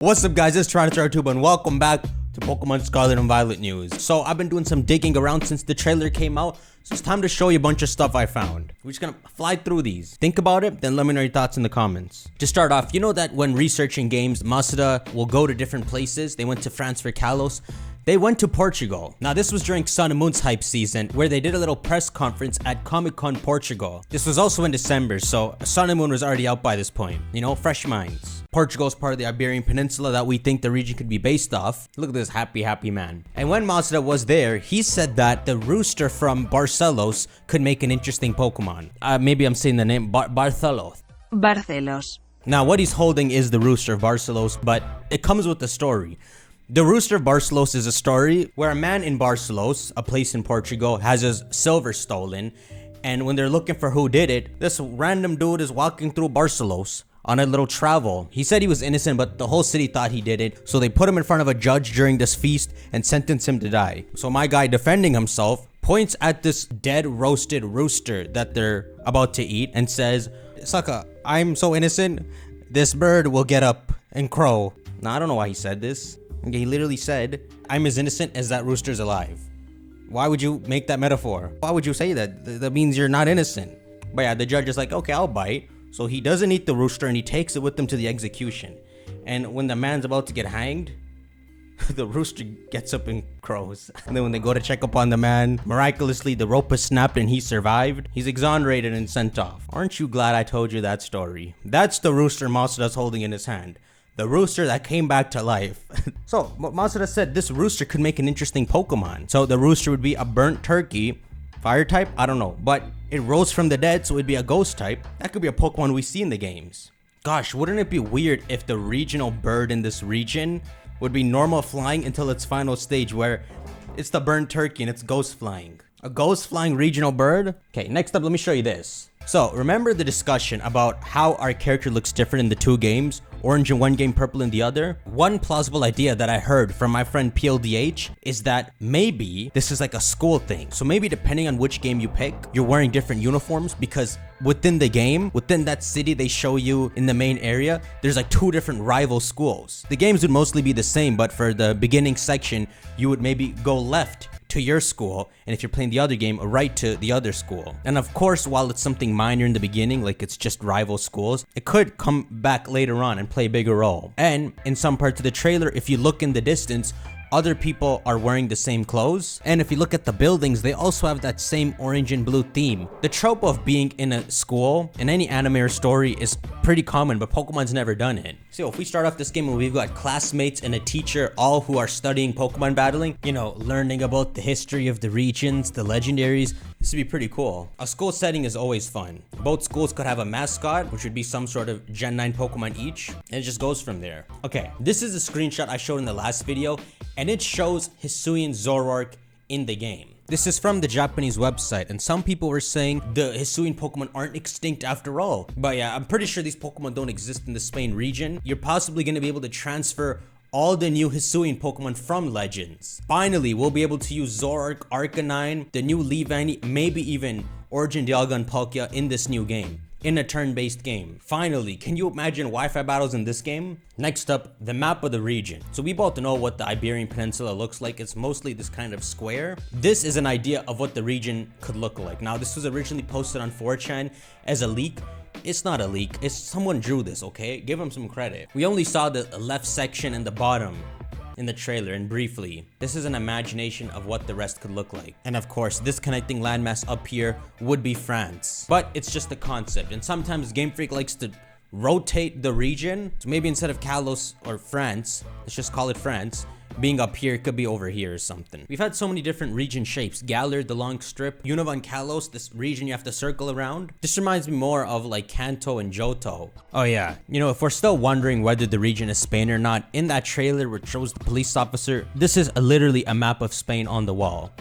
What's up guys, it's TyranitarTube and welcome back to Pokemon Scarlet and Violet news. So I've been doing some digging around since the trailer came out, so it's time to show you a bunch of stuff I found. We're just gonna fly through these. Think about it, then let me know your thoughts in the comments. To start off, you know that when researching games, Masuda will go to different places. They went to France for Kalos. They went to Portugal. Now this was during Sun and Moon's hype season where they did a little press conference at Comic-Con Portugal. This was also in December, so Sun and Moon was already out by this point. You know, fresh minds. Portugal is part of the Iberian Peninsula that we think the region could be based off. Look at this happy man. And when Masuda was there, he said that the rooster from Barcelos could make an interesting Pokemon. Maybe I'm saying the name, Barcelos. Barcelos. Now what he's holding is the rooster of Barcelos, but it comes with the story. The Rooster of Barcelos is a story where a man in Barcelos, a place in Portugal, has his silver stolen, and when they're looking for who did it, this random dude is walking through Barcelos on a little travel. He said he was innocent, but the whole city thought he did it, so they put him in front of a judge during this feast and sentenced him to die. So my guy, defending himself, points at this dead roasted rooster that they're about to eat and says, "Sucker, I'm so innocent, this bird will get up and crow." Now I don't know why he said this. He literally said, "I'm as innocent as that rooster's alive." Why would you make that metaphor? Why would you say that? That means you're not innocent. But yeah, the judge is like, okay, I'll bite. So he doesn't eat the rooster and he takes it with him to the execution. And when the man's about to get hanged, the rooster gets up and crows. And then when they go to check up on the man, miraculously the rope is snapped and he survived. He's exonerated and sent off. Aren't you glad I told you that story? That's the rooster Masuda's holding in his hand. The rooster that came back to life. So Masuda said this rooster could make an interesting Pokemon. So the rooster would be a burnt turkey. Fire type? I don't know. But it rose from the dead, so it'd be a ghost type. That could be a Pokemon we see in the games. Gosh, wouldn't it be weird if the regional bird in this region would be normal flying until its final stage where it's the burnt turkey and it's ghost flying? A ghost flying regional bird? Okay, next up, let me show you this. So remember the discussion about how our character looks different in the two games? Orange in one game, purple in the other? One plausible idea that I heard from my friend PLDH is that maybe this is like a school thing. So maybe depending on which game you pick, you're wearing different uniforms because within the game, within that city they show you in the main area, there's like two different rival schools. The games would mostly be the same, but for the beginning section, you would maybe go left to your school, and if you're playing the other game, right to the other school. And of course, while it's something minor in the beginning, like it's just rival schools, it could come back later on and play a bigger role. And in some parts of the trailer, if you look in the distance, other people are wearing the same clothes. And if you look at the buildings, they also have that same orange and blue theme. The trope of being in a school in any anime or story is pretty common, but Pokemon's never done it. So if we start off this game and we've got classmates and a teacher, all who are studying Pokemon battling, you know, learning about the history of the regions, the legendaries, this would be pretty cool. A school setting is always fun. Both schools could have a mascot, which would be some sort of Gen 9 Pokemon each, and it just goes from there. Okay, this is a screenshot I showed in the last video, and it shows Hisuian Zoroark in the game. This is from the Japanese website, and some people were saying the Hisuian Pokemon aren't extinct after all. But yeah, I'm pretty sure these Pokemon don't exist in the Spain region. You're possibly going to be able to transfer all the new Hisuian Pokemon from Legends. Finally, we'll be able to use Zoroark, Arcanine, the new Leavanny, maybe even Origin Dialga and Palkia in this new game. In a turn-based game. Finally, can you imagine Wi-Fi battles in this game? Next up, the map of the region. So we both know what the Iberian Peninsula looks like. It's mostly this kind of square. This is an idea of what the region could look like. Now, this was originally posted on 4chan as a leak. It's not a leak, it's someone drew this, okay? Give them some credit. We only saw the left section and the bottom in the trailer, and briefly, this is an imagination of what the rest could look like. And of course, this connecting landmass up here would be France. But it's just a concept, and sometimes Game Freak likes to rotate the region. So maybe instead of Kalos or France, let's just call it France, being up here, it could be over here or something. We've had so many different region shapes. Galar, the long strip. Unova, Kalos, this region you have to circle around. This reminds me more of like Kanto and Johto. Oh yeah, you know, if we're still wondering whether the region is Spain or not, in that trailer which shows the police officer, this is literally a map of Spain on the wall.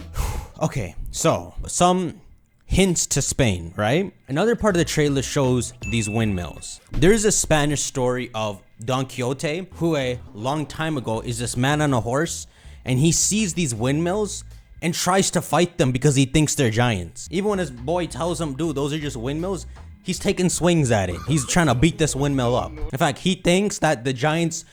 Okay, so some hints to Spain, right? Another part of the trailer shows these windmills. There's a Spanish story of Don Quixote, who a long time ago is this man on a horse, and he sees these windmills and tries to fight them because he thinks they're giants. Even when his boy tells him, dude, those are just windmills, he's taking swings at it. He's trying to beat this windmill up. In fact, he thinks that the giants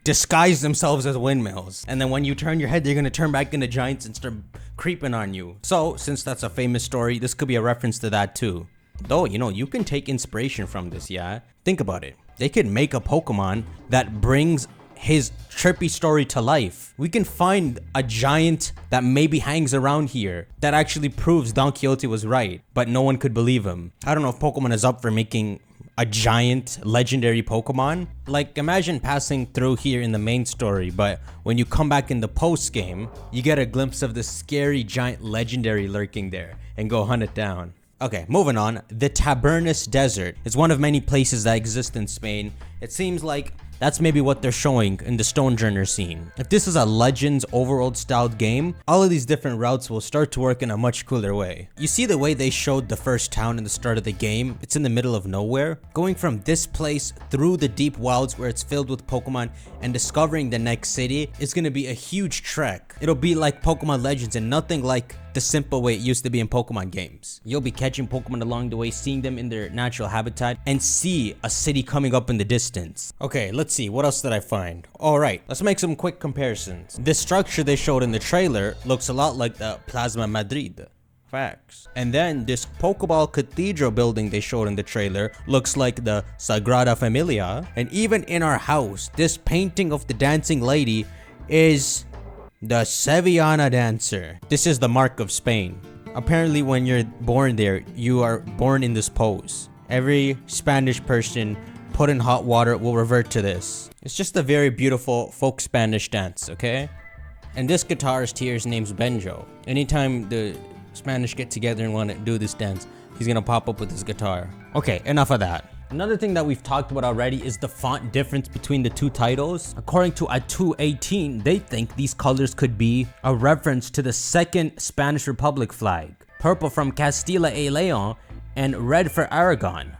disguise themselves as windmills. And then when you turn your head, they're gonna turn back into giants and start creeping on you. So, since that's a famous story, this could be a reference to that too. Though, you can take inspiration from this, yeah? Think about it. They could make a Pokemon that brings his trippy story to life. We can find a giant that maybe hangs around here that actually proves Don Quixote was right, but no one could believe him. I don't know if Pokemon is up for making a giant legendary Pokemon. Like, imagine passing through here in the main story, but when you come back in the post game, you get a glimpse of the scary giant legendary lurking there and go hunt it down. Okay, moving on. The Tabernus Desert is one of many places that exist in Spain. It seems like that's maybe what they're showing in the Stonejourner scene. If this is a Legends overworld styled game, all of these different routes will start to work in a much cooler way. You see the way they showed the first town in the start of the game? It's in the middle of nowhere. Going from this place through the deep wilds where it's filled with Pokemon and discovering the next city is gonna be a huge trek. It'll be like Pokemon Legends and nothing like the simple way it used to be in Pokemon games. You'll be catching Pokemon along the way, seeing them in their natural habitat, and see a city coming up in the distance. Okay, let's see, what else did I find? Alright, let's make some quick comparisons. This structure they showed in the trailer looks a lot like the Plasma Madrid. Facts. And then this Pokeball Cathedral building they showed in the trailer looks like the Sagrada Familia. And even in our house, this painting of the dancing lady is the Sevillana dancer. This is the mark of Spain. Apparently when you're born there, you are born in this pose. Every Spanish person put in hot water will revert to this. It's just a very beautiful folk Spanish dance, okay? And this guitarist here, his name's Benjo. Anytime the Spanish get together and want to do this dance, he's gonna pop up with his guitar. Okay, enough of that. Another thing that we've talked about already is the font difference between the two titles. According to A218, they think these colors could be a reference to the second Spanish Republic flag. Purple from Castilla y León and red for Aragon.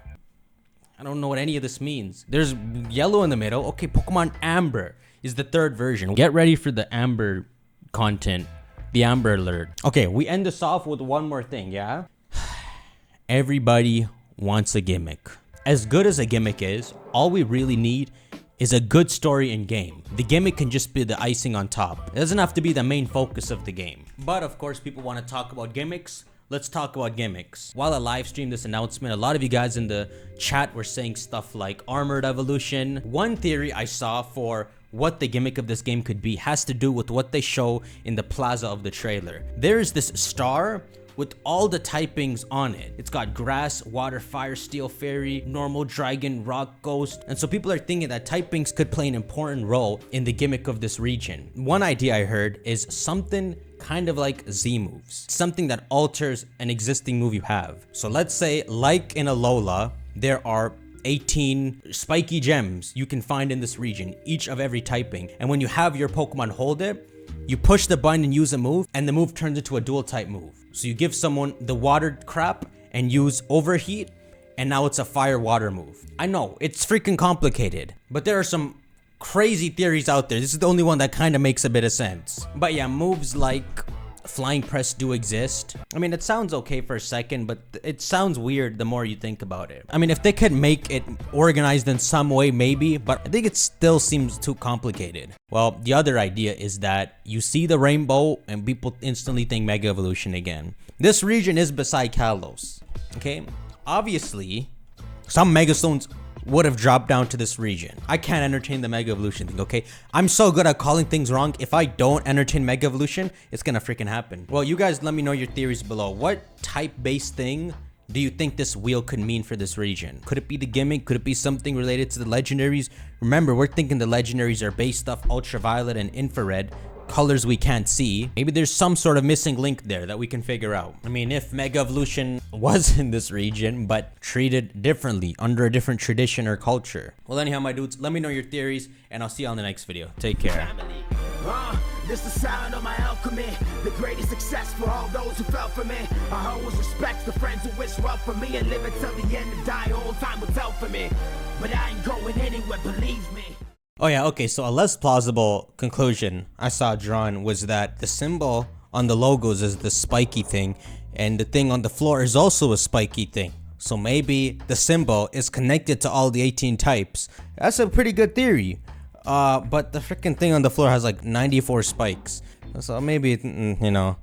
I don't know what any of this means. There's yellow in the middle. Okay, Pokemon Amber is the third version. Get ready for the Amber content. The Amber Alert. Okay, we end this off with one more thing, yeah? Everybody wants a gimmick. As good as a gimmick is, all we really need is a good story in game. The gimmick can just be the icing on top. It doesn't have to be the main focus of the game. But of course, people want to talk about gimmicks. Let's talk about gimmicks. While I live streamed this announcement, a lot of you guys in the chat were saying stuff like Armored Evolution. One theory I saw for what the gimmick of this game could be has to do with what they show in the plaza of the trailer. There's this star with all the typings on it. It's got grass, water, fire, steel, fairy, normal, dragon, rock, ghost. And so people are thinking that typings could play an important role in the gimmick of this region. One idea I heard is something kind of like Z moves. Something that alters an existing move you have. So let's say, like in Alola, there are 18 spiky gems you can find in this region, each of every typing. And when you have your Pokemon hold it, you push the button and use a move, and the move turns into a dual type move. So you give someone the water crap and use overheat, and now it's a fire water move. I know, it's freaking complicated, but there are some crazy theories out there. This is the only one that kind of makes a bit of sense. But yeah, moves like Flying Press do exist. I mean, it sounds okay for a second, but it sounds weird the more you think about it. I mean, if they could make it organized in some way, maybe, but I think it still seems too complicated. Well, the other idea is that you see the rainbow and people instantly think Mega Evolution again. This region is beside Kalos, okay? Obviously, some Megastones would have dropped down to this region. I can't entertain the Mega Evolution thing, okay? I'm so good at calling things wrong. If I don't entertain Mega Evolution, it's gonna freaking happen. Well, you guys let me know your theories below. What type-based thing do you think this wheel could mean for this region? Could it be the gimmick? Could it be something related to the legendaries? Remember, we're thinking the legendaries are based off ultraviolet and infrared, colors we can't see. Maybe there's some sort of missing link there that we can figure out. I mean, if Mega Evolution was in this region, but treated differently, under a different tradition or culture. Well, anyhow, my dudes, let me know your theories, and I'll see you on the next video. Take care. This the sound of my alchemy, the greatest success for all those who fell for me. I always respect the friends who wish well for me and live until the end and die. All time will tell for me, but I ain't going anywhere, believe me. Oh yeah, okay, so a less plausible conclusion I saw drawn was that the symbol on the logos is the spiky thing, and the thing on the floor is also a spiky thing. So maybe the symbol is connected to all the 18 types. That's a pretty good theory. But the freaking thing on the floor has like 94 spikes. So maybe, you know,